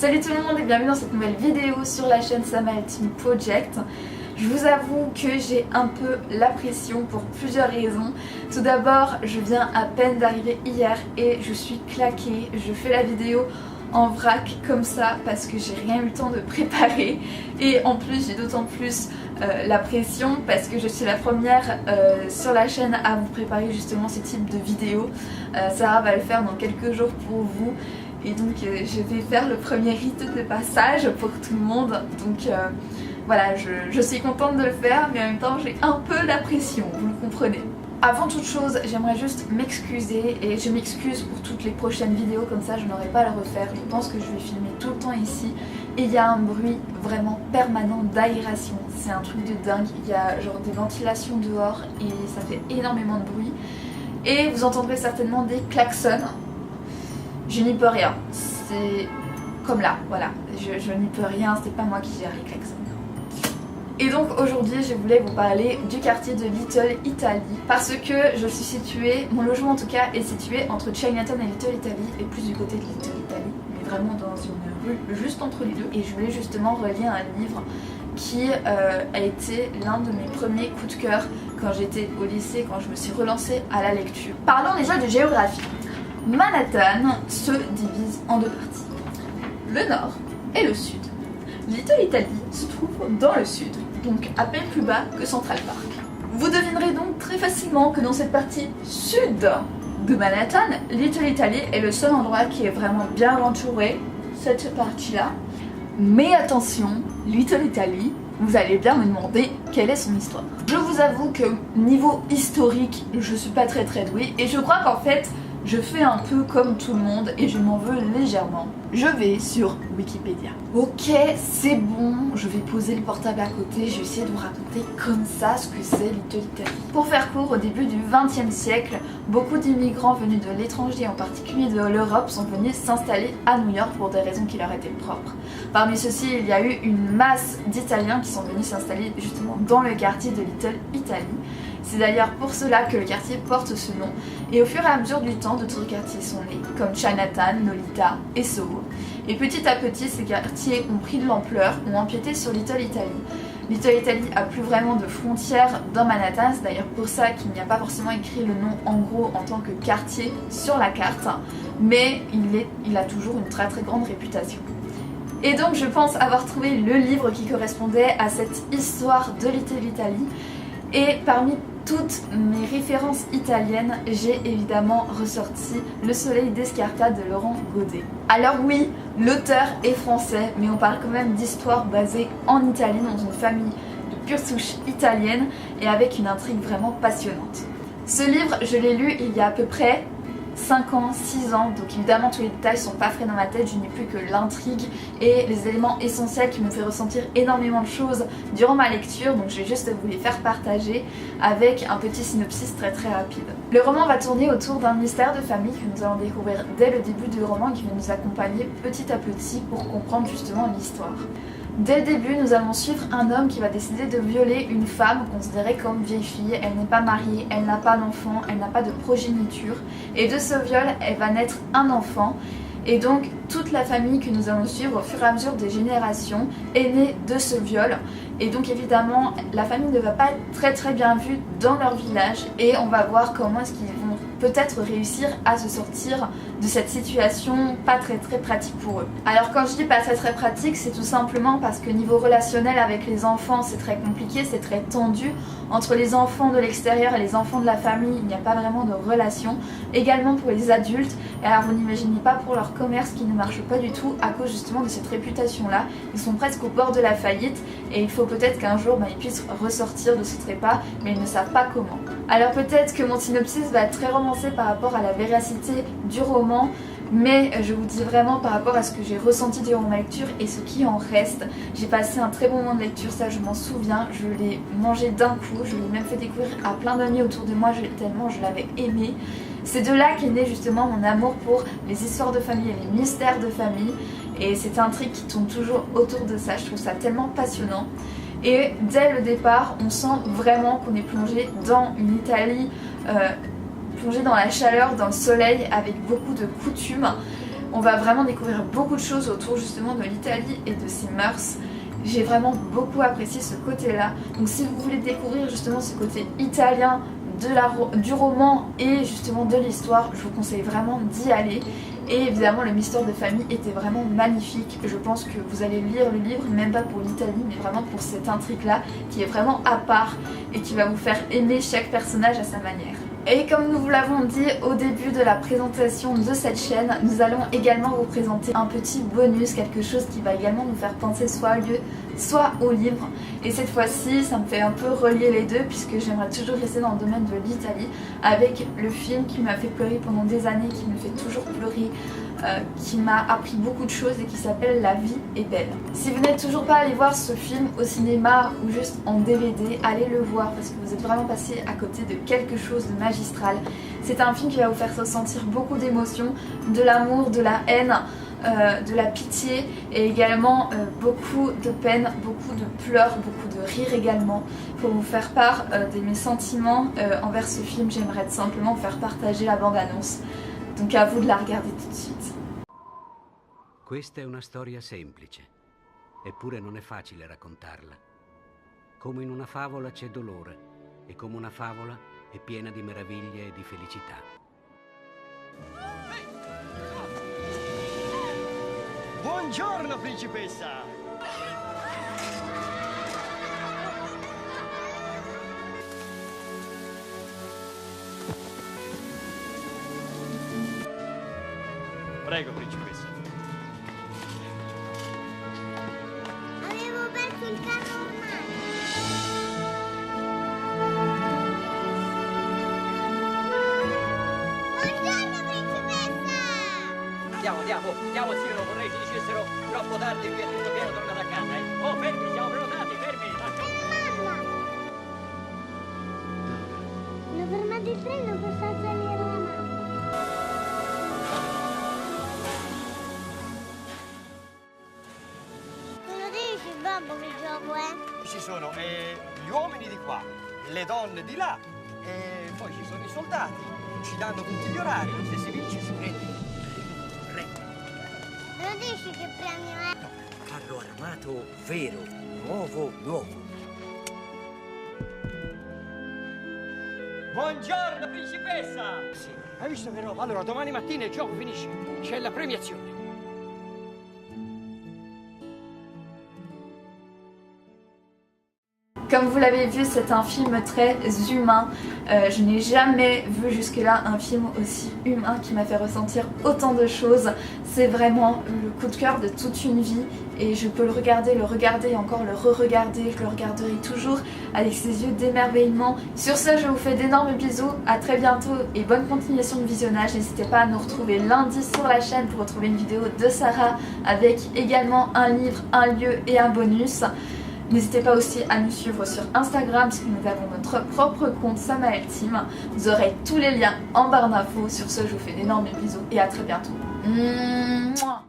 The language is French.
Salut tout le monde et bienvenue dans cette nouvelle vidéo sur la chaîne Samael Team Project. Je vous avoue que j'ai un peu la pression pour plusieurs raisons. Tout d'abord, je viens à peine d'arriver hier et je suis claquée. Je fais la vidéo en vrac comme ça parce que j'ai rien eu le temps de préparer. Et en plus, j'ai d'autant plus la pression parce que je suis la première sur la chaîne à vous préparer justement ce type de vidéo. Sarah va le faire dans quelques jours pour vous. Et donc je vais faire le premier rite de passage pour tout le monde. Donc voilà, je suis contente de le faire, mais en même temps j'ai un peu la pression, vous le comprenez. Avant toute chose, j'aimerais juste m'excuser et je m'excuse pour toutes les prochaines vidéos, comme ça je n'aurai pas à le refaire. Je pense que je vais filmer tout le temps ici et il y a un bruit vraiment permanent d'aération. C'est un truc de dingue, il y a genre des ventilations dehors et ça fait énormément de bruit. Et vous entendrez certainement des klaxons. Je n'y peux rien, c'est comme là, voilà, je n'y peux rien, c'est pas moi qui gère les klaxons. Et donc aujourd'hui je voulais vous parler du quartier de Little Italy parce que je suis située, mon logement en tout cas est situé entre Chinatown et Little Italy et plus du côté de Little Italy, mais vraiment dans une rue juste entre les deux. Et je voulais justement relier un livre qui a été l'un de mes premiers coups de cœur quand j'étais au lycée, quand je me suis relancée à la lecture. Parlons déjà de géographie. Manhattan se divise en deux parties, le nord et le sud. Little Italy se trouve dans le sud, donc à peine plus bas que Central Park. Vous devinerez donc très facilement que dans cette partie sud de Manhattan, Little Italy est le seul endroit qui est vraiment bien entouré, cette partie-là. Mais attention, Little Italy, vous allez bien me demander quelle est son histoire. Je vous avoue que niveau historique, je suis pas très douée et je crois qu'en fait, je fais un peu comme tout le monde et je m'en veux légèrement. Je vais sur Wikipédia. Ok, c'est bon, je vais poser le portable à côté, je vais essayer de vous raconter comme ça ce que c'est Little Italy. Pour faire court, au début du XXe siècle, beaucoup d'immigrants venus de l'étranger, en particulier de l'Europe, sont venus s'installer à New York pour des raisons qui leur étaient propres. Parmi ceux-ci, il y a eu une masse d'Italiens qui sont venus s'installer justement dans le quartier de Little Italy. C'est d'ailleurs pour cela que le quartier porte ce nom. Et au fur et à mesure du temps, d'autres quartiers sont nés, comme Chinatown, Lolita et Soho. Et petit à petit, ces quartiers ont pris de l'ampleur, ont empiété sur Little Italy. Little Italy a plus vraiment de frontières dans Manhattan, c'est d'ailleurs pour ça qu'il n'y a pas forcément écrit le nom en gros en tant que quartier sur la carte, mais il a toujours une très grande réputation. Et donc je pense avoir trouvé le livre qui correspondait à cette histoire de Little Italy. Et parmi toutes mes références italiennes, j'ai évidemment ressorti Le Soleil d'Escarta de Laurent Godet. Alors oui, l'auteur est français, mais on parle quand même d'histoire basée en Italie, dans une famille de pure souche italienne et avec une intrigue vraiment passionnante. Ce livre, je l'ai lu il y a à peu près 5 ans, 6 ans, donc évidemment tous les détails sont pas frais dans ma tête, je n'ai plus que l'intrigue et les éléments essentiels qui m'ont fait ressentir énormément de choses durant ma lecture, donc je vais juste vous les faire partager avec un petit synopsis très rapide. Le roman va tourner autour d'un mystère de famille que nous allons découvrir dès le début du roman qui va nous accompagner petit à petit pour comprendre justement l'histoire. Dès le début, nous allons suivre un homme qui va décider de violer une femme considérée comme vieille fille. Elle n'est pas mariée, elle n'a pas d'enfant, elle n'a pas de progéniture. Et de ce viol, elle va naître un enfant. Et donc, toute la famille que nous allons suivre au fur et à mesure des générations est née de ce viol. Et donc évidemment, la famille ne va pas être très bien vue dans leur village. Et on va voir comment est-ce qu'ils vont peut-être réussir à se sortir de cette situation pas très pratique pour eux. Alors quand je dis pas très pratique, c'est tout simplement parce que niveau relationnel avec les enfants, c'est très compliqué, c'est très tendu. Entre les enfants de l'extérieur et les enfants de la famille, il n'y a pas vraiment de relation. Également pour les adultes, et alors vous n'imaginez pas pour leur commerce qui ne marche pas du tout à cause justement de cette réputation-là. Ils sont presque au bord de la faillite et il faut peut-être qu'un jour ils puissent ressortir de ce trépas, mais ils ne savent pas comment. Alors peut-être que mon synopsis va être très romancé par rapport à la véracité du roman, mais je vous dis vraiment par rapport à ce que j'ai ressenti durant ma lecture et ce qui en reste. J'ai passé un très bon moment de lecture, ça je m'en souviens, je l'ai mangé d'un coup, je l'ai même fait découvrir à plein d'amis autour de moi tellement je l'avais aimé. C'est de là qu'est né justement mon amour pour les histoires de famille et les mystères de famille, et cette intrigue qui tourne toujours autour de ça, je trouve ça tellement passionnant. Et dès le départ, on sent vraiment qu'on est plongé dans une Italie, plongé dans la chaleur, dans le soleil, avec beaucoup de coutumes. On va vraiment découvrir beaucoup de choses autour justement de l'Italie et de ses mœurs. J'ai vraiment beaucoup apprécié ce côté-là. Donc si vous voulez découvrir justement ce côté italien du roman et justement de l'histoire, je vous conseille vraiment d'y aller. Et évidemment le Mystère de famille était vraiment magnifique. Je pense que vous allez lire le livre, même pas pour l'Italie, mais vraiment pour cette intrigue-là qui est vraiment à part et qui va vous faire aimer chaque personnage à sa manière. Et comme nous vous l'avons dit au début de la présentation de cette chaîne, nous allons également vous présenter un petit bonus, quelque chose qui va également nous faire penser soit au lieu, soit au livre. Et cette fois-ci, ça me fait un peu relier les deux puisque j'aimerais toujours rester dans le domaine de l'Italie avec le film qui m'a fait pleurer pendant des années, qui me fait toujours pleurer, qui m'a appris beaucoup de choses et qui s'appelle La vie est belle. Si vous n'êtes toujours pas allé voir ce film au cinéma ou juste en DVD, allez le voir parce que vous êtes vraiment passé à côté de quelque chose de magistral. C'est un film qui va vous faire ressentir beaucoup d'émotions, de l'amour, de la haine, de la pitié et également beaucoup de peine, beaucoup de pleurs, beaucoup de rires également. Pour vous faire part de mes sentiments envers ce film, j'aimerais tout simplement vous faire partager la bande-annonce. Donc à vous de la regarder tout de suite. Questa è una storia semplice, eppure non è facile raccontarla. Come in una favola c'è dolore, e come una favola è piena di meraviglie e di felicità. Buongiorno, principessa! Prego, principessa. Avevo perso il carro ormai. Buongiorno, principessa! Andiamo, zio, non vorrei ci dicessero troppo tardi, qui è tutto pieno, tornate a casa, eh. Oh, fermi, siamo prenotati, fermi! Mamma! Hanno fermato il treno per far salire la mamma. Babbo, che gioco è? Ci sono gli uomini di qua, le donne di là, e poi ci sono i soldati. Ci danno tutti gli orari, se si vince si prende. Me lo dici che premio è? No, carro armato vero, nuovo. Buongiorno, principessa! Sì, hai visto che roba? Allora domani mattina il gioco finisce, c'è la premiazione. Comme vous l'avez vu, c'est un film très humain. Je n'ai jamais vu jusque-là un film aussi humain qui m'a fait ressentir autant de choses. C'est vraiment le coup de cœur de toute une vie et je peux le regarder et encore le re-regarder. Je le regarderai toujours avec ses yeux d'émerveillement. Sur ce, je vous fais d'énormes bisous. À très bientôt et bonne continuation de visionnage. N'hésitez pas à nous retrouver lundi sur la chaîne pour retrouver une vidéo de Sarah avec également un livre, un lieu et un bonus. N'hésitez pas aussi à nous suivre sur Instagram puisque nous avons notre propre compte Samael Team. Vous aurez tous les liens en barre d'infos. Sur ce, je vous fais d'énormes bisous et à très bientôt. Mouah.